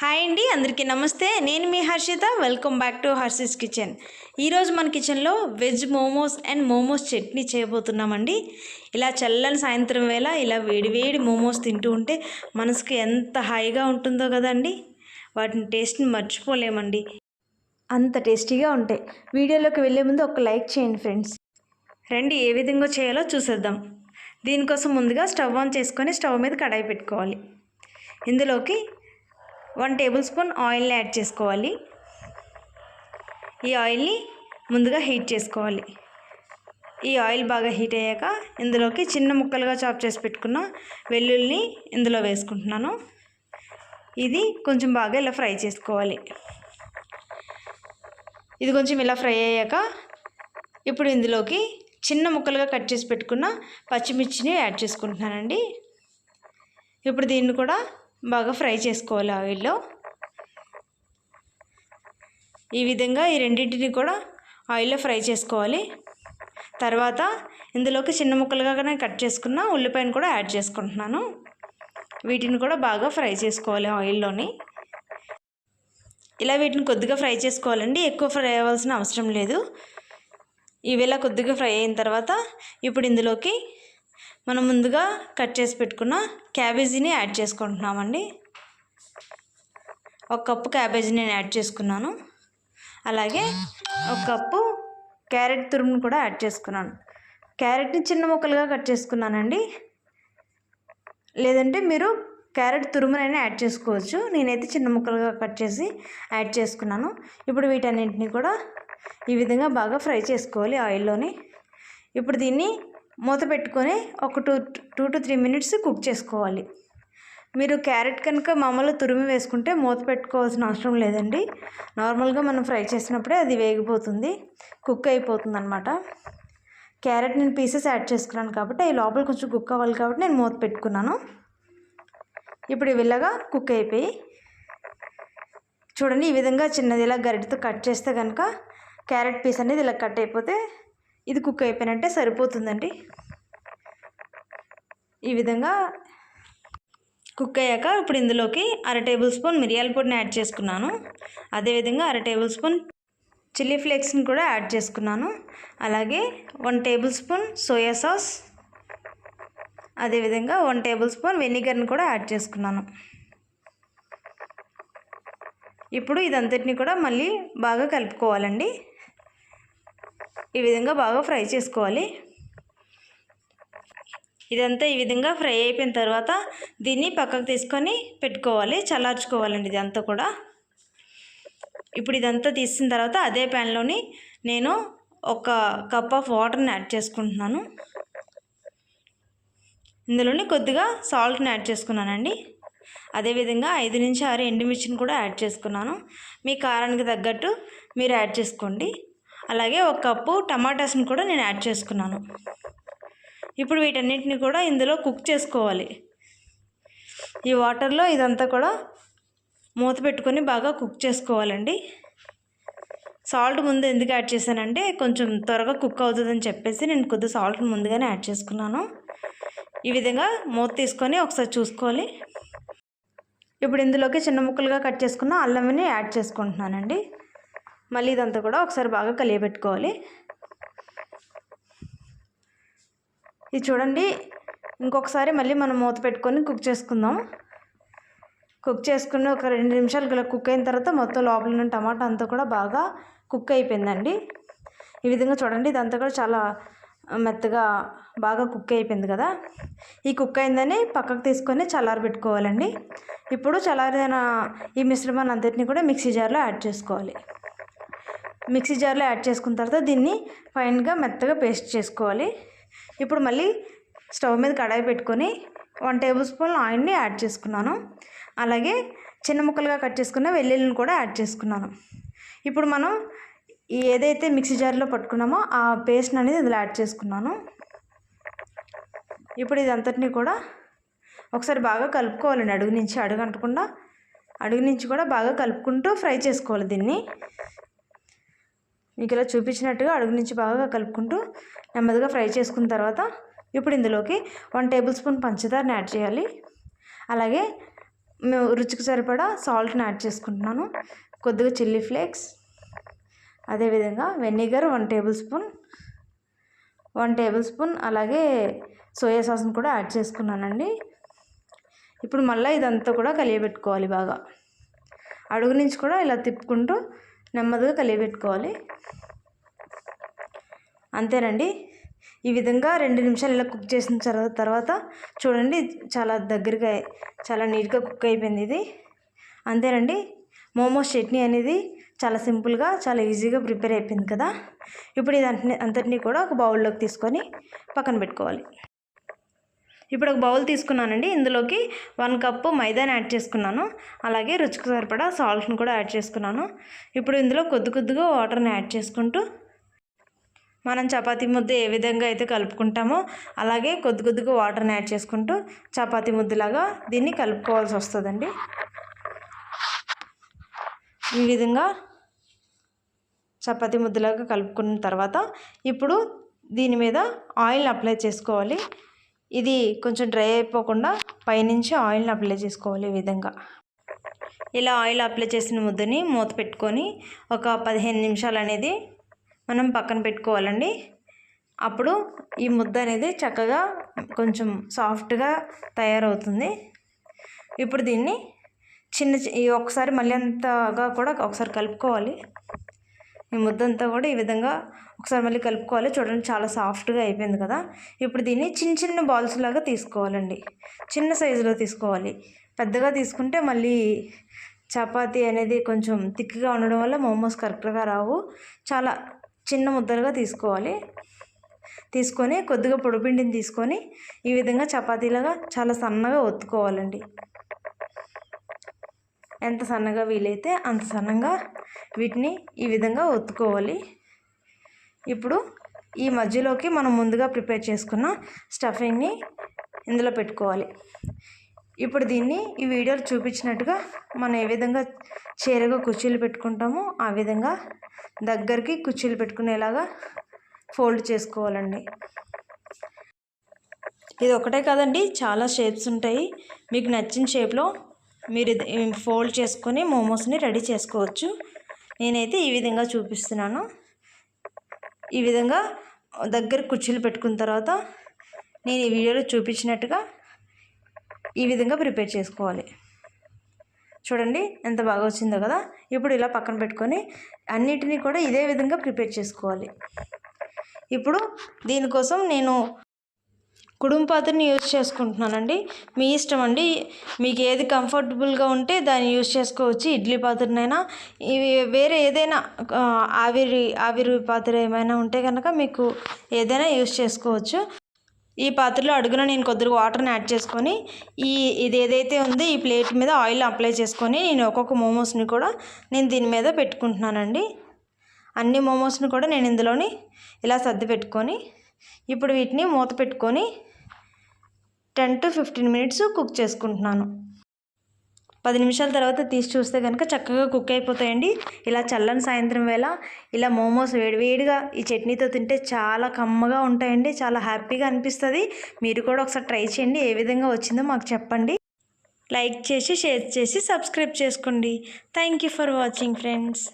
Hi అండి, అందరికీ నమస్తే. నేను మీ Harshitha. Welcome back to Harshi's kitchen. ఈరోజు మన కిచెన్లో వెజ్ మోమోస్ అండ్ మోమోస్ చట్నీ చేయబోతున్నామండి. ఇలా చల్లని సాయంత్రం వేళ ఇలా వేడివేడి మోమోస్ తింటూ ఉంటే మనసుకి ఎంత హాయిగా ఉంటుందో కదండి. వాటిని టేస్ట్ని మర్చిపోలేమండి, అంత టేస్టీగా ఉంటాయి. వీడియోలోకి వెళ్ళే ముందు ఒక లైక్ చేయండి ఫ్రెండ్స్. రండి ఏ విధంగా చేయాలో చూసేద్దాం. దీనికోసం ముందుగా స్టవ్ ఆన్ చేసుకొని స్టవ్ మీద కడాయి పెట్టుకోవాలి. ఇందులోకి 1 టేబుల్ స్పూన్ ఆయిల్ని యాడ్ చేసుకోవాలి. ఈ ఆయిల్ని ముందుగా హీట్ చేసుకోవాలి. ఈ ఆయిల్ బాగా హీట్ అయ్యాక ఇందులోకి చిన్న ముక్కలుగా చాప్ చేసి పెట్టుకున్న వెల్లుల్లిని ఇందులో వేసుకుంటున్నాను. ఇది కొంచెం బాగా ఇలా ఫ్రై చేసుకోవాలి. ఇది కొంచెం ఇలా ఫ్రై అయ్యాక ఇప్పుడు ఇందులోకి చిన్న ముక్కలుగా కట్ చేసి పెట్టుకున్న పచ్చిమిర్చిని యాడ్ చేసుకుంటున్నానండి. ఇప్పుడు దీన్ని కూడా బాగా ఫ్రై చేసుకోవాలి ఆయిల్లో. ఈ విధంగా ఈ రెండింటిని కూడా ఆయిల్లో ఫ్రై చేసుకోవాలి. తర్వాత ఇందులోకి చిన్న ముక్కలుగానే కట్ చేసుకున్న ఉల్లిపాయను కూడా యాడ్ చేసుకుంటున్నాను. వీటిని కూడా బాగా ఫ్రై చేసుకోవాలి ఆయిల్లోని. ఇలా వీటిని కొద్దిగా ఫ్రై చేసుకోవాలండి, ఎక్కువ ఫ్రై అవ్వాల్సిన అవసరం లేదు. ఇవిలా కొద్దిగా ఫ్రై అయిన తర్వాత ఇప్పుడు ఇందులోకి మనం ముందుగా కట్ చేసి పెట్టుకున్న క్యాబేజీని యాడ్ చేసుకుంటున్నామండి. 1 కప్పు క్యాబేజీ నేను యాడ్ చేసుకున్నాను. అలాగే 1 కప్పు క్యారెట్ తురుమును కూడా యాడ్ చేసుకున్నాను. క్యారెట్ని చిన్న ముక్కలుగా కట్ చేసుకున్నానండి, లేదంటే మీరు క్యారెట్ తురుమునైనా యాడ్ చేసుకోవచ్చు. నేనైతే చిన్న ముక్కలుగా కట్ చేసి యాడ్ చేసుకున్నాను. ఇప్పుడు వీటన్నింటినీ కూడా ఈ విధంగా బాగా ఫ్రై చేసుకోవాలి ఆయిల్లోని. ఇప్పుడు దీన్ని మూత పెట్టుకొని ఒక 2 to 3 మినిట్స్ కుక్ చేసుకోవాలి. మీరు క్యారెట్ కనుక మామూలుగా తురిమి వేసుకుంటే మూత పెట్టుకోవాల్సిన అవసరం లేదండి. నార్మల్గా మనం ఫ్రై చేసినప్పుడే అది వేగిపోతుంది, కుక్ అయిపోతుంది అన్నమాట. క్యారెట్ నేను పీసెస్ యాడ్ చేసుకున్నాను కాబట్టి ఈ లోపల కొంచెం కుక్ అవ్వాలి కాబట్టి నేను మూత పెట్టుకున్నాను. ఇప్పుడు ఇవి ఇలాగా కుక్ అయిపోయి చూడండి. ఈ విధంగా చిన్నది ఇలా గరిటతో కట్ చేస్తే కనుక క్యారెట్ పీస్ అనేది ఇలా కట్ అయిపోతే ఇది కుక్ అయిపోయినట్టే సరిపోతుందండి. ఈ విధంగా కుక్ అయ్యాక ఇప్పుడు ఇందులోకి 1/2 టేబుల్ స్పూన్ మిరియాల పొడిని యాడ్ చేసుకున్నాను. అదేవిధంగా 1/2 టేబుల్ స్పూన్ చిల్లీ ఫ్లేక్స్ని కూడా యాడ్ చేసుకున్నాను. అలాగే 1 టేబుల్ స్పూన్ సోయా సాస్, అదేవిధంగా 1 టేబుల్ స్పూన్ వెనిగర్ని కూడా యాడ్ చేసుకున్నాను. ఇప్పుడు ఇదంతటిని కూడా మళ్ళీ బాగా కలుపుకోవాలండి. ఈ విధంగా బాగా ఫ్రై చేసుకోవాలి. ఇదంతా ఈ విధంగా ఫ్రై అయిపోయిన తర్వాత దీన్ని పక్కకు తీసుకొని పెట్టుకోవాలి, చల్లార్చుకోవాలండి ఇదంతా కూడా. ఇప్పుడు ఇదంతా తీసిన తర్వాత అదే ప్యాన్లోని నేను 1 కప్ ఆఫ్ వాటర్ని యాడ్ చేసుకుంటున్నాను. ఇందులోని కొద్దిగా సాల్ట్ని యాడ్ చేసుకున్నానండి. అదేవిధంగా 5 నుంచి 6 ఎండుమిర్చిని కూడా యాడ్ చేసుకున్నాను. మీ కారానికి తగ్గట్టు మీరు యాడ్ చేసుకోండి. అలాగే 1 కప్పు టమాటాస్ని కూడా నేను యాడ్ చేసుకున్నాను. ఇప్పుడు వీటన్నిటిని కూడా ఇందులో కుక్ చేసుకోవాలి. ఈ వాటర్లో ఇదంతా కూడా మూత పెట్టుకొని బాగా కుక్ చేసుకోవాలండి. సాల్ట్ ముందు ఎందుకు యాడ్ చేశానంటే కొంచెం త్వరగా కుక్ అవుతుందని చెప్పేసి నేను కొద్దిగా సాల్ట్ని ముందుగానే యాడ్ చేసుకున్నాను. ఈ విధంగా మూత తీసుకొని ఒకసారి చూసుకోవాలి. ఇప్పుడు ఇందులోకి చిన్న ముక్కలుగా కట్ చేసుకున్న అల్లంని యాడ్ చేసుకుంటున్నానండి. మళ్ళీ ఇదంతా కూడా ఒకసారి బాగా కలియబెట్టుకోవాలి. ఇది చూడండి, ఇంకొకసారి మళ్ళీ మనం మూత పెట్టుకొని కుక్ చేసుకుందాం. కుక్ చేసుకుని ఒక 2 నిమిషాలు ఇలా కుక్ అయిన తర్వాత మొత్తం లోపల ఉన్న టమాటా అంతా కూడా బాగా కుక్ అయిపోయిందండి. ఈ విధంగా చూడండి, ఇదంతా కూడా చాలా మెత్తగా బాగా కుక్ అయిపోయింది కదా. ఈ కుక్ అయిందని పక్కకు తీసుకొని చల్లారబెట్టుకోవాలండి. ఇప్పుడు చల్లారిన ఈ మిశ్రమాన్ని అంతటిని కూడా మిక్సీ జార్లో యాడ్ చేసుకోవాలి. మిక్సీ జార్లో యాడ్ చేసుకున్న తర్వాత దీన్ని ఫైన్గా మెత్తగా పేస్ట్ చేసుకోవాలి. ఇప్పుడు మళ్ళీ స్టవ్ మీద కడాయి పెట్టుకొని 1 టేబుల్ స్పూన్ ఆయిల్ని యాడ్ చేసుకున్నాను. అలాగే చిన్న ముక్కలుగా కట్ చేసుకున్న వెల్లుల్లిని కూడా యాడ్ చేసుకున్నాను. ఇప్పుడు మనం ఏదైతే మిక్సీ జార్లో పట్టుకున్నామో ఆ పేస్ట్ అనేది ఇందులో యాడ్ చేసుకున్నాను. ఇప్పుడు ఇదంతటిని కూడా ఒకసారి బాగా కలుపుకోవాలండి. అడుగు నుంచి కూడా బాగా కలుపుకుంటూ ఫ్రై చేసుకోవాలి. దీన్ని మీకు ఇలా చూపించినట్టుగా అడుగు నుంచి బాగా కలుపుకుంటూ నెమ్మదిగా ఫ్రై చేసుకున్న తర్వాత ఇప్పుడు ఇందులోకి 1 టేబుల్ స్పూన్ పంచదారని యాడ్ చేయాలి. అలాగే రుచికి సరిపడా సాల్ట్ని యాడ్ చేసుకుంటున్నాను, కొద్దిగా చిల్లీ ఫ్లేక్స్, అదేవిధంగా వెనిగర్ 1 టేబుల్ స్పూన్, అలాగే సోయా సాస్ని కూడా యాడ్ చేసుకున్నానండి. ఇప్పుడు మళ్ళీ ఇదంతా కూడా కలియబెట్టుకోవాలి బాగా. అడుగు నుంచి కూడా ఇలా తిప్పుకుంటూ నెమ్మదిగా కలియబెట్టుకోవాలి. అంతేనండి. ఈ విధంగా 2 నిమిషాలు ఇలా కుక్ చేసిన తర్వాత చూడండి, చాలా దగ్గరగా చాలా నీట్గా కుక్ అయిపోయింది ఇది. అంతేనండి, మోమోస్ చట్నీ అనేది చాలా సింపుల్గా చాలా ఈజీగా ప్రిపేర్ అయిపోయింది కదా. ఇప్పుడు ఇది అంతటినీ కూడా ఒక బౌల్లోకి తీసుకొని పక్కన పెట్టుకోవాలి. ఇప్పుడు ఒక బౌల్ తీసుకున్నానండి. ఇందులోకి 1 కప్పు మైదాని యాడ్ చేసుకున్నాను, అలాగే రుచికి సరిపడా సాల్ట్ని కూడా యాడ్ చేసుకున్నాను. ఇప్పుడు ఇందులో కొద్దిగా వాటర్ని యాడ్ చేసుకుంటూ మనం చపాతీ ముద్ద ఏ విధంగా అయితే కలుపుకుంటామో అలాగే కొద్దిగా వాటర్ని యాడ్ చేసుకుంటూ చపాతీ ముద్దలాగా దీన్ని కలుపుకోవాల్సి వస్తుందండి. ఈ విధంగా చపాతీ ముద్దలాగా కలుపుకున్న తర్వాత ఇప్పుడు దీని మీద ఆయిల్ అప్లై చేసుకోవాలి. ఇది కొంచెం డ్రై అయిపోకుండా పైనుంచి ఆయిల్ని అప్లై చేసుకోవాలి. ఈ విధంగా ఇలా ఆయిల్ అప్లై చేసిన ముద్దని మూత పెట్టుకొని ఒక 15 నిమిషాలు అనేది మనం పక్కన పెట్టుకోవాలండి. అప్పుడు ఈ ముద్ద అనేది చక్కగా కొంచెం సాఫ్ట్గా తయారవుతుంది. ఇప్పుడు దీన్ని ఒకసారి మళ్ళీ అంతగా కూడా ఒకసారి కలుపుకోవాలి. ఈ ముద్దంతా కూడా ఈ విధంగా ఒకసారి మళ్ళీ కలుపుకోవాలి. చూడండి, చాలా సాఫ్ట్గా అయిపోయింది కదా. ఇప్పుడు దీన్ని చిన్న బాల్స్ లాగా తీసుకోవాలండి. చిన్న సైజులో తీసుకోవాలి. పెద్దగా తీసుకుంటే మళ్ళీ చపాతీ అనేది కొంచెం థిక్గా ఉండడం వల్ల మోమోస్ కరెక్ట్గా రావు. చాలా చిన్న ముద్దలుగా తీసుకోవాలి. తీసుకొని కొద్దిగా పొడిపిండిని తీసుకొని ఈ విధంగా చపాతీలాగా చాలా సన్నగా ఒత్తుకోవాలండి. ఎంత సన్నగా వీలైతే అంత సన్నగా వీటిని ఈ విధంగా ఒత్తుకోవాలి. ఇప్పుడు ఈ మధ్యలోకి మనం ముందుగా ప్రిపేర్ చేసుకున్న స్టఫింగ్ని ఇందులో పెట్టుకోవాలి. ఇప్పుడు దీన్ని ఈ వీడియోలో చూపించినట్టుగా మనం ఏ విధంగా చేరుగా కుర్చీలు పెట్టుకుంటామో ఆ విధంగా దగ్గరికి కుర్చీలు పెట్టుకునేలాగా ఫోల్డ్ చేసుకోవాలండి. ఇది ఒకటే కాదండి, చాలా షేప్స్ ఉంటాయి. మీకు నచ్చిన షేప్లో మీరు ఫోల్డ్ చేసుకొని మోమోస్ని రెడీ చేసుకోవచ్చు. నేనైతే ఈ విధంగా చూపిస్తున్నాను. ఈ విధంగా దగ్గర కుర్చీలు పెట్టుకున్న తర్వాత నేను ఈ వీడియోలో చూపించినట్టుగా ఈ విధంగా ప్రిపేర్ చేసుకోవాలి. చూడండి ఎంత బాగా వచ్చిందో కదా. ఇప్పుడు ఇలా పక్కన పెట్టుకొని అన్నిటినీ కూడా ఇదే విధంగా ప్రిపేర్ చేసుకోవాలి. ఇప్పుడు దీనికోసం నేను కుడుము పాత్రని యూజ్ చేసుకుంటున్నానండి. మీ ఇష్టం అండి, మీకు ఏది కంఫర్టబుల్గా ఉంటే దాన్ని యూజ్ చేసుకోవచ్చు. ఇడ్లీ పాత్రనైనా ఇవి వేరే ఏదైనా ఆవిరి పాత్ర ఏమైనా ఉంటే కనుక మీకు ఏదైనా యూజ్ చేసుకోవచ్చు. ఈ పాత్రలో అడుగున నేను కొద్దిగా వాటర్ని యాడ్ చేసుకొని ఇది ఏదైతే ఉందో ఈ ప్లేట్ మీద ఆయిల్ అప్లై చేసుకొని నేను ఒక్కొక్క మోమోస్ని కూడా నేను దీని మీద పెట్టుకుంటున్నానండి. అన్ని మోమోస్ని కూడా నేను ఇందులోని ఇలా సర్ది పెట్టుకొని ఇప్పుడు వీటిని మూత పెట్టుకొని 10 to 15 మినిట్స్ కుక్ చేసుకుంటున్నాను. 10 నిమిషాల తర్వాత తీసి చూస్తే కనుక చక్కగా కుక్ అయిపోతాయండి. ఇలా చల్లని సాయంత్రం వేళ ఇలా మోమోస్ వేడివేడిగా ఈ చట్నీతో తింటే చాలా కమ్మగా ఉంటాయండి. చాలా హ్యాపీగా అనిపిస్తుంది. మీరు కూడా ఒకసారి ట్రై చేయండి. ఏ విధంగా వచ్చిందో మాకు చెప్పండి. లైక్ చేసి షేర్ చేసి సబ్స్క్రైబ్ చేసుకోండి. Thank you for watching friends.